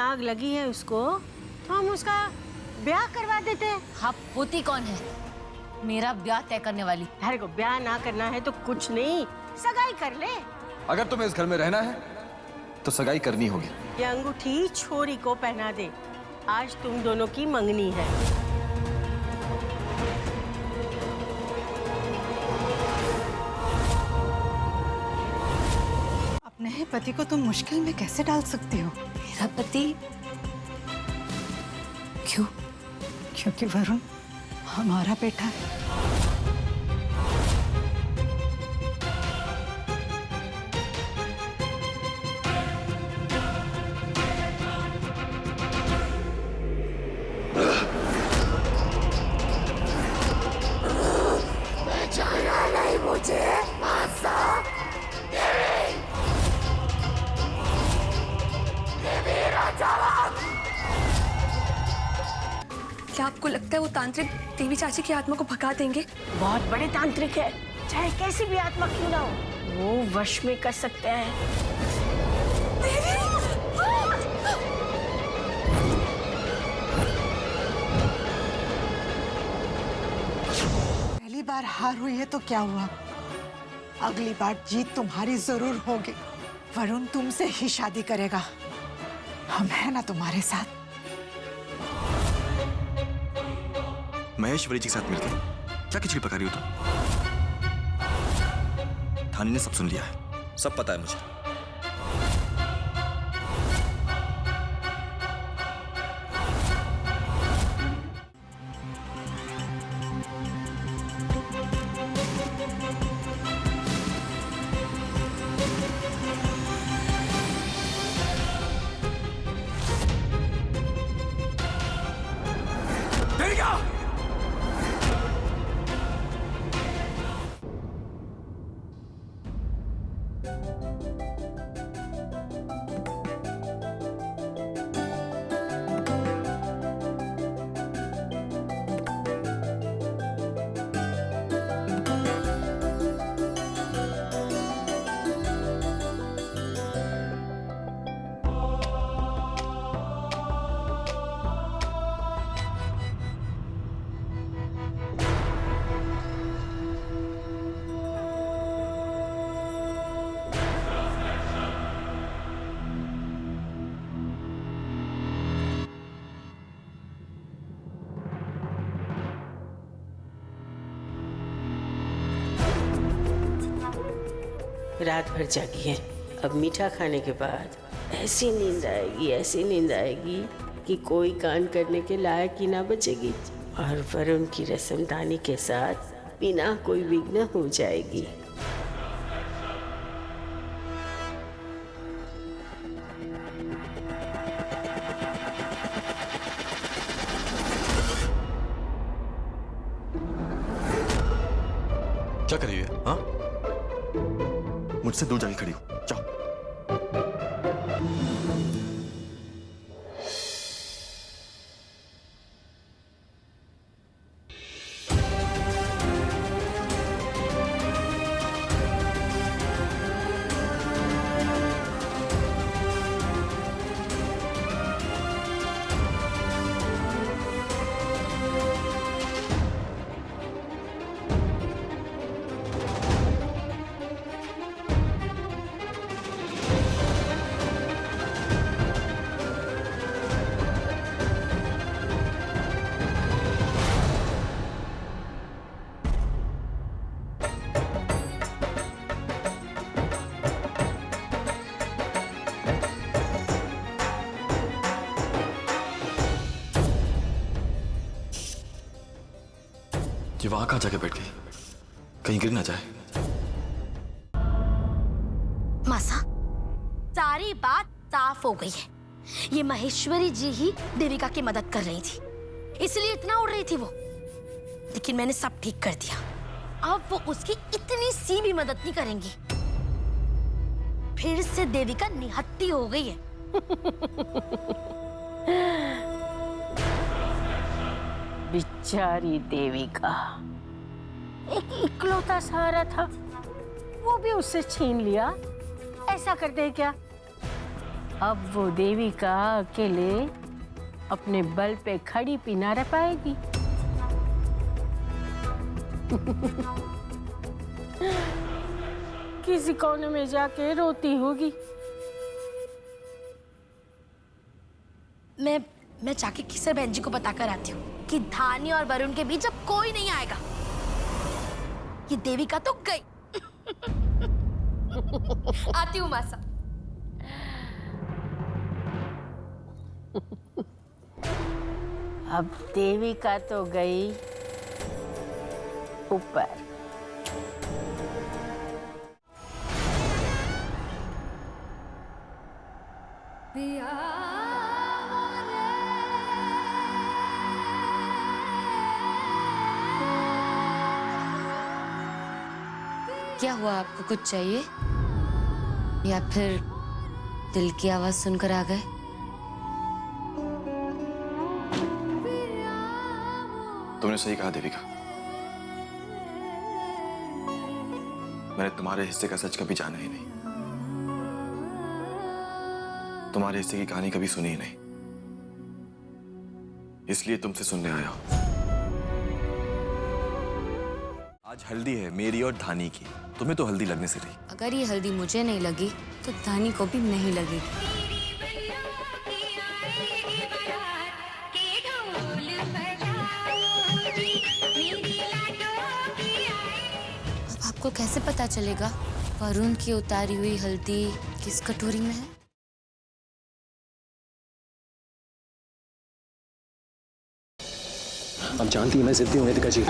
आग लगी है उसको तो हम उसका ब्याह करवा देते हैं। आप होती कौन है मेरा ब्याह तय करने वाली? अरे को ब्याह ना करना है तो कुछ नहीं, सगाई कर ले। अगर तुम्हें इस घर में रहना है तो सगाई करनी होगी। ये अंगूठी छोरी को पहना दे, आज तुम दोनों की मंगनी है। अपने पति को तुम मुश्किल में कैसे डाल सकती हो? मेरा पति? क्यों? क्योंकि वरुण हमारा बेटा है। जाना नहीं मुझे, मासा। क्या आपको लगता है वो तांत्रिक देवी चाची की आत्मा को भगा देंगे? बहुत बड़े तांत्रिक है, चाहे कैसी भी आत्मा क्यों ना हो वो वश में कर सकते हैं। पहली बार हार हुई है तो क्या हुआ, अगली बार जीत तुम्हारी जरूर होगी। वरुण तुमसे ही शादी करेगा, हम है ना तुम्हारे साथ। महेश्वरी जी के साथ मिलकर क्या खिचड़ी पका रही हो तुम? थानी ने सब सुन लिया है, सब पता है मुझे। रात भर जागी है, अब मीठा खाने के बाद ऐसी नींद आएगी कि कोई कान करने के लायक ही ना बचेगी और वरुण की रस्मदानी के साथ बिना कोई विघ्न हो जाएगी। क्या कर रही है? हाँ, मुझसे दूर जाके खड़ी हो, जाओ। ये वहां कहां जाके बैठ गई, कहीं गिर ना जाए। मासा, सारी बात साफ हो गई है। ये महेश्वरी जी ही देविका की मदद कर रही थी, इसलिए इतना उड़ रही थी वो। लेकिन मैंने सब ठीक कर दिया, अब वो उसकी इतनी सी भी मदद नहीं करेंगी। फिर से देविका निहत्ती हो गई है। बेचारी देविका, एक इकलौता सहारा था, वो भी उससे छीन लिया। ऐसा करते हैं क्या? अब वो देवी का अकेले अपने बल पे खड़ी भी ना रह पाएगी। किसी कोने में जाके रोती होगी। मैं जाके किसर बहन जी को बताकर आती हूँ कि धानी और वरुण के बीच अब कोई नहीं आएगा। ये देविका तो गई। आती हूँ मासा। अब देविका तो गई ऊपर। क्या हुआ, आपको कुछ चाहिए या फिर दिल की आवाज सुनकर आ गए? तुमने सही कहा देविका। मैंने तुम्हारे हिस्से का सच कभी जाना ही नहीं, तुम्हारे हिस्से की कहानी कभी सुनी ही नहीं, इसलिए तुमसे सुनने आया हूं। आज हल्दी है मेरी और धानी की, तुम्हें तो हल्दी लगने से रही। अगर ये हल्दी मुझे नहीं लगी तो धानी को भी नहीं लगेगी। अब आपको कैसे पता चलेगा वरुण की उतारी हुई हल्दी किस कटोरी में है? आप जानती हैं मैं जिद्दी हूँ वेदिका जी।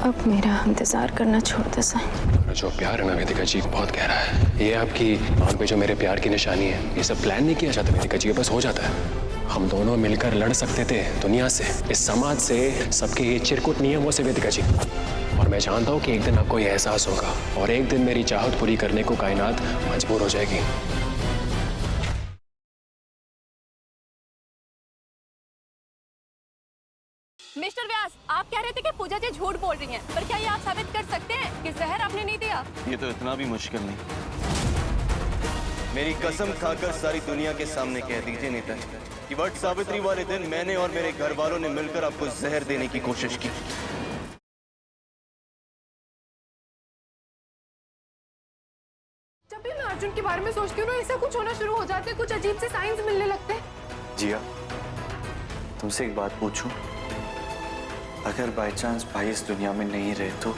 अब मेरा इंतजार करना छोड़ दे साईं। जो प्यार है ना वेदिका जी बहुत गहरा है। ये आपकी आंख पे जो मेरे प्यार की निशानी है, ये सब प्लान नहीं किया जाता वेदिका जी, ये बस हो जाता है। हम दोनों मिलकर लड़ सकते थे दुनिया से, इस समाज से, सबके ये चिरकुट नियमों से वेदिका जी। और मैं जानता हूँ कि एक दिन आपको ये एहसास होगा और एक दिन मेरी चाहत पूरी करने को कायनात मजबूर हो जाएगी। मिस्टर व्यास, आप कह रहे थे कि पूजा जी झूठ बोल रही हैं, पर क्या ये आप साबित कर सकते हैं कि जहर आपने नहीं दिया? ये तो इतना भी मुश्किल नहीं। मेरी कसम खाकर सारी दुनिया के सामने कह दीजिए नेताजी कि वट सावित्री वाले दिन मैंने और मेरे घर वालों ने मिलकर आपको जहर देने की कोशिश की। जब भी मैं अर्जुन के बारे में सोचती हूँ ना, ऐसा कुछ होना शुरू हो जाते हैं, कुछ अजीब से साइंस मिलने लगते हैं। जिया, तुमसे एक बात पूछूं? अगर बाय चांस भाई इस दुनिया में नहीं रहे तो?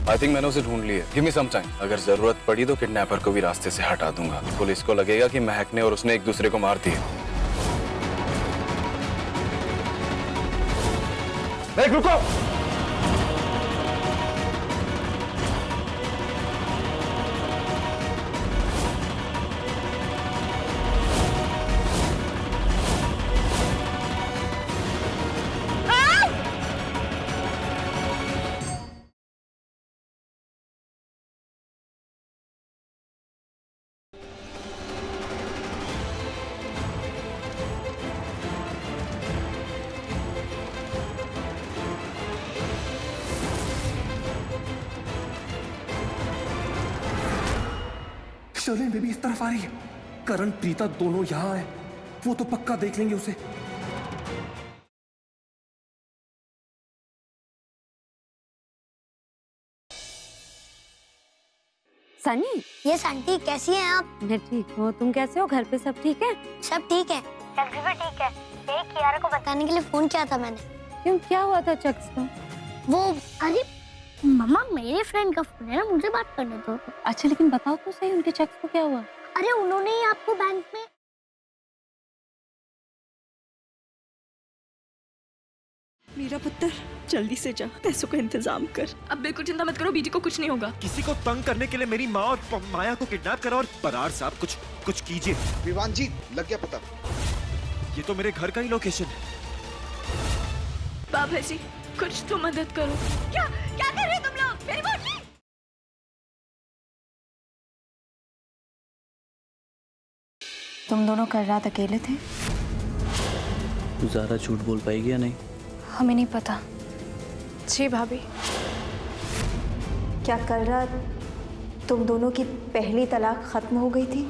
आई थिंक मैंने उसे ढूंढ लिया। Give me some time. अगर जरूरत पड़ी तो किडनैपर को भी रास्ते से हटा दूंगा। पुलिस को लगेगा कि महक ने और उसने एक दूसरे को मार दिया। रुको। शर्लिन बेबी इस तरफ आ रही है। करण प्रीता दोनों यहाँ है, वो तो पक्का देख लेंगे उसे। सनी, ये आंटी कैसी हैं आप? मैं ठीक हूँ, तुम कैसे हो? घर पे सब ठीक है? सब ठीक है, चक्स भी ठीक है। ये कियारा को बताने के लिए फोन किया था मैंने। क्यों, क्या हुआ था चक्स को? वो अरे मम्मा, मेरे फ्रेंड का फोन है ना, मुझे बात करने दो। अच्छा लेकिन बताओ तो सही, उनके चक्स को क्या हुआ? अरे उन्होंने ही आपको बैंक में। मेरा पुत्र, जल्दी से जा, पैसों का इंतजाम कर। अब बिल्कुल चिंता मत करो, बीजी को कुछ नहीं होगा। किसी को तंग करने के लिए मेरी माँ और माया को किडनैप करा और बरार साहब कुछ कीजिए। विवान जी, लग गया पता। ये तो मेरे घर का ही लोकेशन है। बाबा जी, कुछ तो मदद करो। क्या कर रहे हो तुम लोग? मेरी बात नहीं। तुम दोनों कल रात अकेले थे? तू ज़्यादा झूठ बोल पाएगी या नहीं? हमें नहीं पता। जी भाभी। क्या कल रात तुम दोनों की पहली तलाक खत्म हो गई थी?